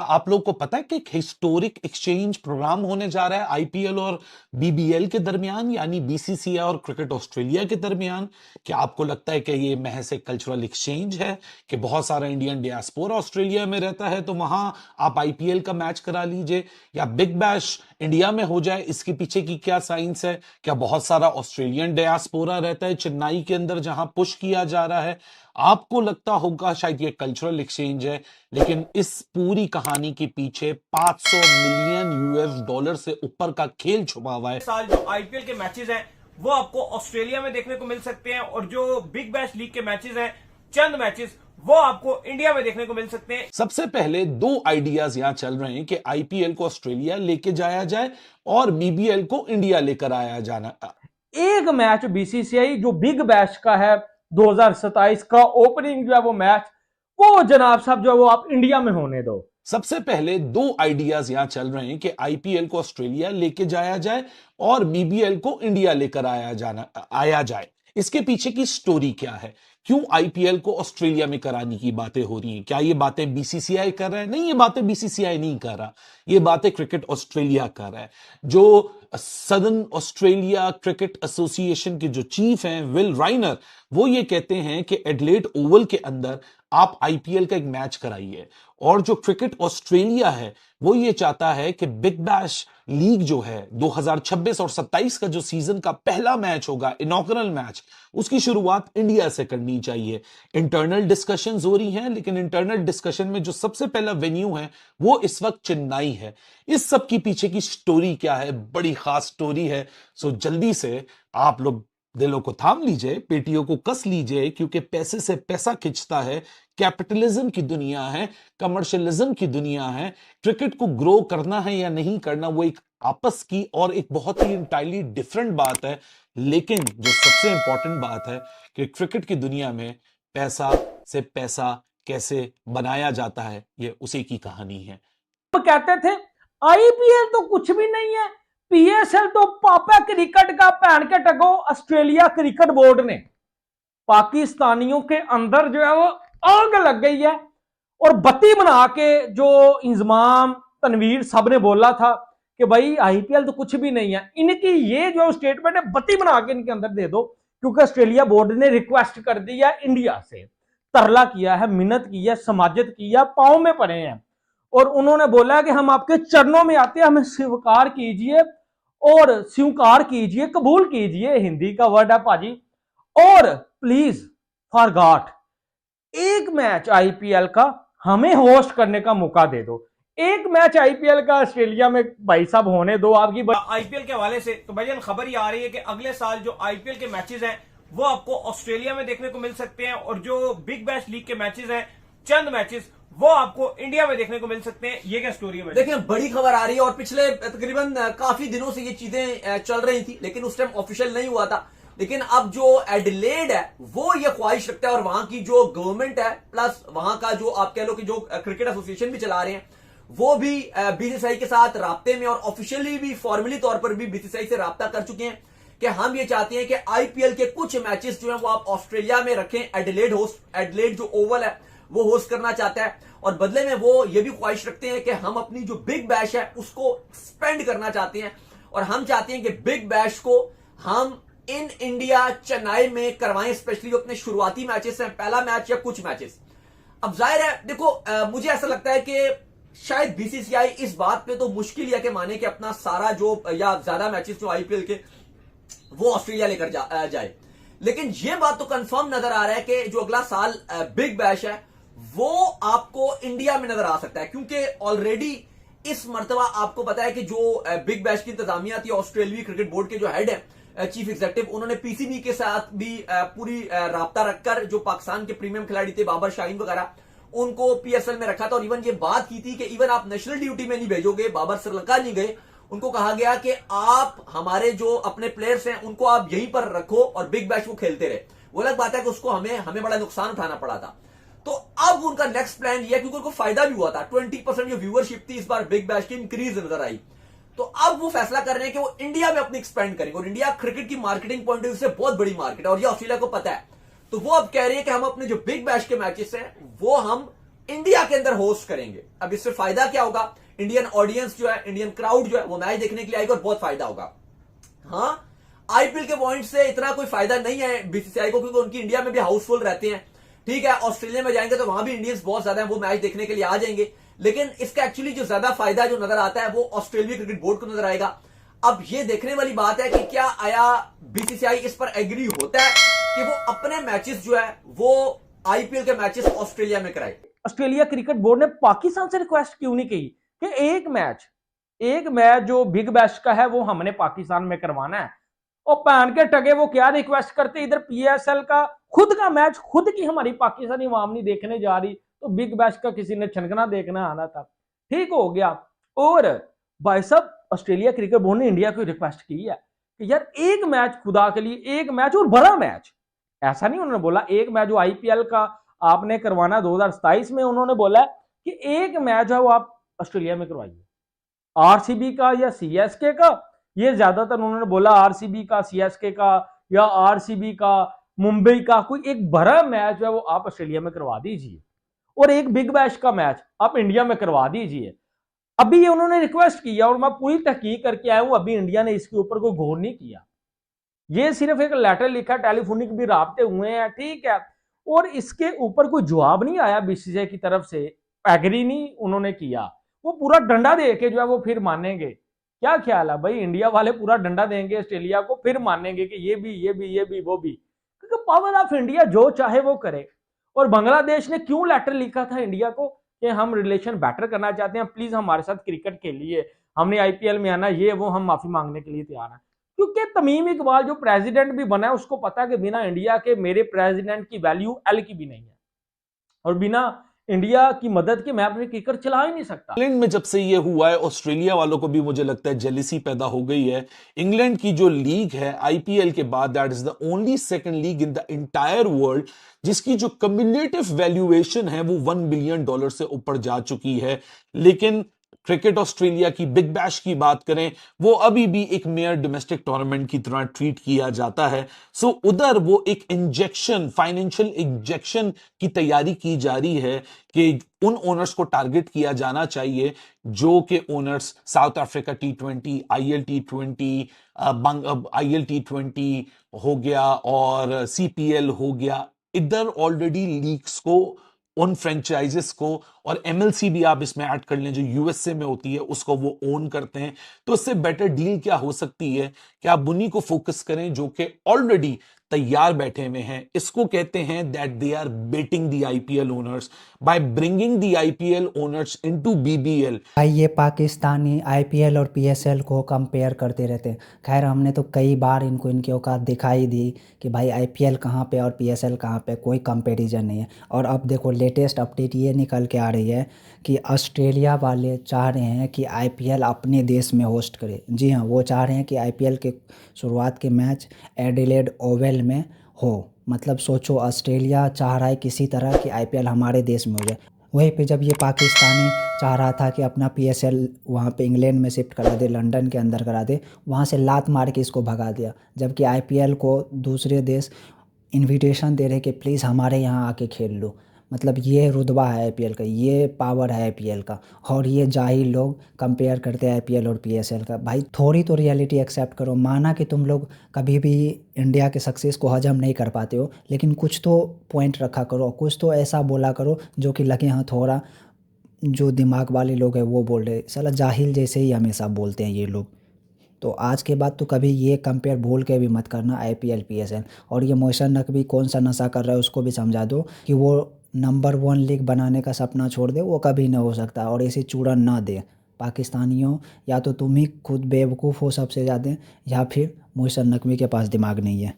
आप लोग को पता है कि एक हिस्टोरिक एक्सचेंज प्रोग्राम होने जा रहा है आईपीएल और बीबीएल के दरमियान, यानी बीसीसीआई और क्रिकेट ऑस्ट्रेलिया के दरमियान। क्या आपको लगता है कि ये महज एक कल्चरल एक्सचेंज है कि बहुत सारा इंडियन डियास्पोरा ऑस्ट्रेलिया में रहता है तो वहां आप आईपीएल का मैच करा लीजिए, या बिग बैश इंडिया में हो जाए? इसके पीछे की क्या साइंस है? क्या बहुत सारा ऑस्ट्रेलियन डियास्पोरा रहता है चेन्नई के अंदर जहां पुश किया जा रहा है? आपको लगता होगा शायद ये कल्चरल एक्सचेंज है, लेकिन इस पूरी कहानी के पीछे 500 मिलियन यूएस डॉलर से ऊपर का खेल छुपा हुआ है। साल जो आईपीएल के मैचेस हैं वो आपको ऑस्ट्रेलिया में देखने को मिल सकते हैं, और जो बिग बैश लीग के मैचेस हैं, चंद मैचेस, वो आपको इंडिया में देखने को मिल सकते हैं। सबसे पहले दो आइडियाज यहां चल रहे हैं कि आईपीएल को ऑस्ट्रेलिया लेके जाया जाए और बीबीएल को इंडिया लेकर आया जाना। एक मैच बीसीसीआई जो बिग बैश का है 2027 का ओपनिंग जो है वो मैच, वो जनाब साहब जो है वो आप इंडिया में होने दो। सबसे पहले दो आइडियाज यहां चल रहे हैं कि आईपीएल को ऑस्ट्रेलिया लेके जाया जाए और बीबीएल को इंडिया लेकर आया जाए। इसके पीछे की स्टोरी क्या है? क्यों आईपीएल को ऑस्ट्रेलिया में कराने की बातें हो रही हैं? क्या ये बातें बीसीसीआई कर रहा है? नहीं, ये बातें बीसीसीआई नहीं कर रहा, ये बातें क्रिकेट ऑस्ट्रेलिया कर रहा है। जो सदर्न ऑस्ट्रेलिया क्रिकेट एसोसिएशन के जो चीफ हैं विल राइनर, वो ये कहते हैं कि एडलेड ओवल के अंदर आप आईपीएल का एक मैच कराइए, और जो क्रिकेट ऑस्ट्रेलिया है वो ये चाहता है कि बिग बैश लीग जो है 2026 और 27 का जो सीजन का पहला मैच होगा, इनॉग्रल मैच, उसकी शुरुआत इंडिया से करनी चाहिए। इंटरनल डिस्कशंस हो रही हैं, लेकिन इंटरनल डिस्कशन में जो सबसे पहला वेन्यू है वो इस वक्त चेन्नई है। इस सब की पीछे की स्टोरी क्या है? बड़ी खास स्टोरी है। सो जल्दी से आप लोग दिलों को थाम लीजिए, पेटियों को कस लीजिए, क्योंकि पैसे से पैसा खिंचता है। कैपिटलिज्म की दुनिया है, कमर्शियलिज्म की दुनिया है। क्रिकेट को ग्रो करना है या नहीं करना, वो एक आपस की और एक बहुत ही इंटायरली डिफरेंट बात है। लेकिन जो सबसे इंपॉर्टेंट बात है कि क्रिकेट की दुनिया में पैसा से पैसा कैसे बनाया जाता है, ये उसी की कहानी है। तो कहते थे आईपीएल तो कुछ भी नहीं है, पीएसएल तो पापा क्रिकेट का, पहन के टगो ऑस्ट्रेलिया क्रिकेट बोर्ड ने। पाकिस्तानियों के अंदर जो है वो आग लग गई है, और बत्ती बना के जो इंजमाम तनवीर साहब ने बोला था कि भाई आईपीएल तो कुछ भी नहीं है, इनकी ये जो स्टेटमेंट है बत्ती बना के इनके अंदर दे दो, क्योंकि ऑस्ट्रेलिया बोर्ड ने रिक्वेस्ट कर दी है इंडिया से, तरला किया है, मिन्नत की है, समाजत की है, पांव में पड़े हैं, और उन्होंने बोला कि हम आपके चरणों में आते हैं, हमें स्वीकार कीजिए और स्वीकार कीजिए, कबूल कीजिए, हिंदी का वर्ड है पाजी, और प्लीज फॉर गॉड एक मैच आईपीएल का हमें होस्ट करने का मौका दे दो। एक मैच आईपीएल का ऑस्ट्रेलिया में भाई साहब होने दो। आपकी आईपीएल के हवाले से तो भाईजान खबर ये आ रही है कि अगले साल जो आईपीएल के मैचेस हैं वो आपको ऑस्ट्रेलिया में देखने को मिल सकते हैं, और जो बिग बैश लीग के मैचेस हैं, चंद मैचेस, वो आपको इंडिया में देखने को मिल सकते हैं। ये क्या स्टोरी है? देखिए, बड़ी खबर आ रही है, और पिछले तकरीबन काफी दिनों से ये चीजें चल रही थी, लेकिन उस टाइम ऑफिशियल नहीं हुआ था। लेकिन अब जो एडिलेड है वो ये ख्वाहिश रखता है, और वहां की जो गवर्नमेंट है प्लस वहां का जो आप कह लो कि जो क्रिकेट एसोसिएशन भी चला रहे हैं, वो भी बीसीसीआई के साथ राब्ते में, और ऑफिशियली भी फॉर्मली तौर पर भी बीसीसीआई से राब्ता कर चुके हैं कि हम ये चाहते हैं कि आईपीएल के कुछ मैचेस जो है वो आप ऑस्ट्रेलिया में रखें। एडिलेड जो ओवल है वो होस्ट करना चाहता है, और बदले में वो ये भी ख्वाहिश रखते हैं कि हम अपनी जो बिग बैश है उसको एक्सपेंड करना चाहते हैं, और हम चाहते हैं कि बिग बैश को हम इन इंडिया चेन्नई में करवाएं, स्पेशली जो अपने शुरुआती मैचेस हैं, पहला मैच या कुछ मैचेस। अब जाहिर है, देखो मुझे ऐसा लगता है कि शायद बीसीसीआई इस बात पे तो मुश्किल है कि माने कि अपना सारा जो या ज्यादा मैचेस जो आईपीएल के वो ऑस्ट्रेलिया लेकर जाए, लेकिन ये बात तो कंफर्म नजर आ रहा है कि जो अगला साल बिग बैश है वो आपको इंडिया में नजर आ सकता है, क्योंकि ऑलरेडी इस मर्तबा आपको पता है कि जो बिग बैश की इंतजामिया थी, ऑस्ट्रेलियाई क्रिकेट बोर्ड के जो हेड है चीफ एग्जीक्यूटिव, उन्होंने पीसीबी के साथ भी पूरी राब्ता रखकर जो पाकिस्तान के प्रीमियम खिलाड़ी थे बाबर शाहीन वगैरह, उनको पीएसएल में रखा था, और इवन ये बात की थी कि इवन आप नेशनल ड्यूटी में नहीं भेजोगे। बाबर श्रीलंका नहीं गए, उनको कहा गया कि आप हमारे जो अपने प्लेयर्स हैं उनको आप यहीं पर रखो और बिग बैश को खेलते रहे। वो अलग बात है कि उसको हमें बड़ा नुकसान उठाना पड़ा था। तो अब उनका नेक्स्ट प्लान ये है, क्योंकि उनको फायदा भी हुआ था, 20% जो व्यूअरशिप थी इस बार बिग बैश की इंक्रीज नजर आई, तो अब वो फैसला कर रहे हैं कि वो इंडिया में अपनी एक्सपेंड करेंगे, और इंडिया क्रिकेट की मार्केटिंग पॉइंट ऑफ व्यू से बहुत बड़ी मार्केट है, और ये ऑस्ट्रेलिया को पता है। तो वो अब कह रहे हैं कि हम अपने जो बिग बैश के मैचेस हैं वो हम इंडिया के अंदर होस्ट करेंगे। अब इससे फायदा क्या होगा, इंडियन ऑडियंस जो है, इंडियन क्राउड जो है वो मैच देखने के लिए आएगा और बहुत फायदा होगा। हाँ, आईपीएल के पॉइंट से इतना कोई फायदा नहीं है बीसीसीआई को, क्योंकि उनकी इंडिया में भी हाउसफुल रहते हैं। ठीक है, ऑस्ट्रेलिया में जाएंगे तो वहां भी इंडियंस बहुत ज्यादा है, वो मैच देखने के लिए आ जाएंगे। लेकिन इसका एक्चुअली जो ज्यादा फायदा जो नजर आता है वो ऑस्ट्रेलिया क्रिकेट बोर्ड को नजर आएगा। अब ये देखने वाली बात है कि क्या आया बीसीसीआई इस पर एग्री होता है कि वो अपने मैचेस जो है वो आईपीएल के मैचेस ऑस्ट्रेलिया में कराए। ऑस्ट्रेलिया क्रिकेट बोर्ड ने पाकिस्तान से रिक्वेस्ट क्यों नहीं की कि एक मैच जो बिग बैश का है वो हमने पाकिस्तान में करवाना है? और पहन के टगे वो क्या रिक्वेस्ट करते, इधर पीएसएल का खुद का मैच खुद की हमारी पाकिस्तानी आवाम नहीं देखने जा रही, तो बिग बैश का किसी ने छनकना देखना आना था, ठीक हो गया। और भाई साहब, ऑस्ट्रेलिया क्रिकेट बोर्ड ने इंडिया को रिक्वेस्ट की है कि यार एक मैच, खुदा के लिए एक मैच, और बड़ा मैच, ऐसा नहीं उन्होंने बोला एक मैच जो आईपीएल का आपने करवाना 2027 में, उन्होंने बोला कि एक मैच है वो आप ऑस्ट्रेलिया में करवाइए, आरसीबी का या सीएसके का। ये ज्यादातर उन्होंने बोला आरसीबी का, सीएसके का या आरसीबी का, मुंबई का, कोई एक बड़ा मैच है वो आप ऑस्ट्रेलिया में करवा दीजिए, और एक बिग बैश का मैच आप इंडिया में करवा दीजिए। अभी ये उन्होंने रिक्वेस्ट किया और मैं पूरी तहकीक करके आया हूं, अभी इंडिया ने इसके ऊपर कोई गौर नहीं किया। ये सिर्फ एक लेटर लिखा, टेलीफोनिक भी राब्ते हुए हैं, ठीक है, और इसके ऊपर कोई जवाब नहीं आया बीसीसीआई की तरफ से, एग्री नहीं उन्होंने किया। वो पूरा डंडा दे के जो है वो फिर मानेंगे। क्या ख्याल है भाई, इंडिया वाले पूरा डंडा देंगे ऑस्ट्रेलिया को, फिर मानेंगे कि ये भी वो भी, क्योंकि पावर ऑफ इंडिया जो चाहे वो करे। और बांग्लादेश ने क्यों लेटर लिखा था इंडिया को कि हम रिलेशन बेटर करना चाहते हैं, प्लीज हमारे साथ क्रिकेट खेलिए, हमने आईपीएल में आना, ये वो, हम माफी मांगने के लिए तैयार हैं। क्योंकि तमीम इकबाल जो प्रेसिडेंट भी बना है उसको पता है कि बिना इंडिया के मेरे प्रेसिडेंट की वैल्यू एल की भी नहीं है, और बिना इंडिया की मदद के मैं अपने क्रिकेट चला ही नहीं सकता। इंग्लैंड में जब से ये हुआ है, ऑस्ट्रेलिया वालों को भी मुझे लगता है जेलिसी पैदा हो गई है। इंग्लैंड की जो लीग है आईपीएल के बाद, that is the only second league in the entire world जिसकी जो कम्युलेटिव वैल्यूएशन है वो $1 बिलियन से ऊपर जा चुकी है। लेकिन क्रिकेट ऑस्ट्रेलिया की बिग बैश की बात करें, वो अभी भी एक मेयर डोमेस्टिक टूर्नामेंट की तरह ट्रीट किया जाता है। सो उधर वो एक इंजेक्शन, फाइनेंशियल इंजेक्शन की तैयारी की जा रही है कि उन ओनर्स को टारगेट किया जाना चाहिए जो कि owners south Africa T20, IL T20 हो गया और CPL हो गया, इधर ऑलरेडी लीग्स को, उन फ्रेंचाइजेस को, और एमएलसी भी आप इसमें ऐड कर लें जो यूएसए में होती है, उसको वो ओन करते हैं। तो इससे बेटर डील क्या हो सकती है कि आप उन्हीं को फोकस करें जो कि ऑलरेडी तैयार बैठे हुए हैं। इसको कहते हैं that they are betting the IPL owners by bringing the IPL owners into BBL. भाई ये पाकिस्तानी आईपीएल और पीएसएल को कंपेयर करते रहते हैं। खैर हमने तो कई बार इनको इनकी औकात दिखाई दी कि भाई आईपीएल कहाँ पे और पीएसएल कहाँ पे, कोई कंपैरिजन नहीं है। और अब देखो लेटेस्ट अपडेट ये निकल के आ रही है कि ऑस्ट्रेलिया वाले चाह रहे हैं कि आईपीएल अपने देश में होस्ट करे। जी हाँ, वो चाह रहे हैं कि आईपीएल के शुरुआत के मैच एडिलेड ओवल में हो। मतलब सोचो, ऑस्ट्रेलिया चाह रहा है किसी तरह कि आईपीएल हमारे देश में हो जाए। वहीं पे जब ये पाकिस्तानी चाह रहा था कि अपना पीएसएल वहाँ पे इंग्लैंड में शिफ्ट करा दे, लंदन के अंदर करा दे, वहाँ से लात मार के इसको भगा दिया। जबकि आईपीएल को दूसरे देश इनविटेशन दे रहे कि प्लीज़ हमारे यहाँ आके खेल लो। मतलब ये रुतबा है आईपीएल का, ये पावर है आईपीएल का। और ये जाहिल लोग कंपेयर करते हैं आईपीएल और पीएसएल का। भाई थोड़ी तो रियलिटी एक्सेप्ट करो। माना कि तुम लोग कभी भी इंडिया के सक्सेस को हजम नहीं कर पाते हो, लेकिन कुछ तो पॉइंट रखा करो, कुछ तो ऐसा बोला करो जो कि लगे हाँ थोड़ा जो दिमाग वाले लोग हैं वो बोल रहे। साला जाहिल जैसे ही हमेशा बोलते हैं ये लोग। तो आज के बाद तो कभी ये कंपेयर भूल के भी मत करना आईपीएल पीएसएल। और ये मोहसिन नकवी कौन सा नशा कर रहा है उसको भी समझा दो कि वो नंबर 1 लीग बनाने का सपना छोड़ दे, वो कभी ना हो सकता। और इसे चूड़न ना दे पाकिस्तानियों, या तो तुम ही खुद बेवकूफ़ हो सबसे ज़्यादा, या फिर मोहसिन नकवी के पास दिमाग नहीं है।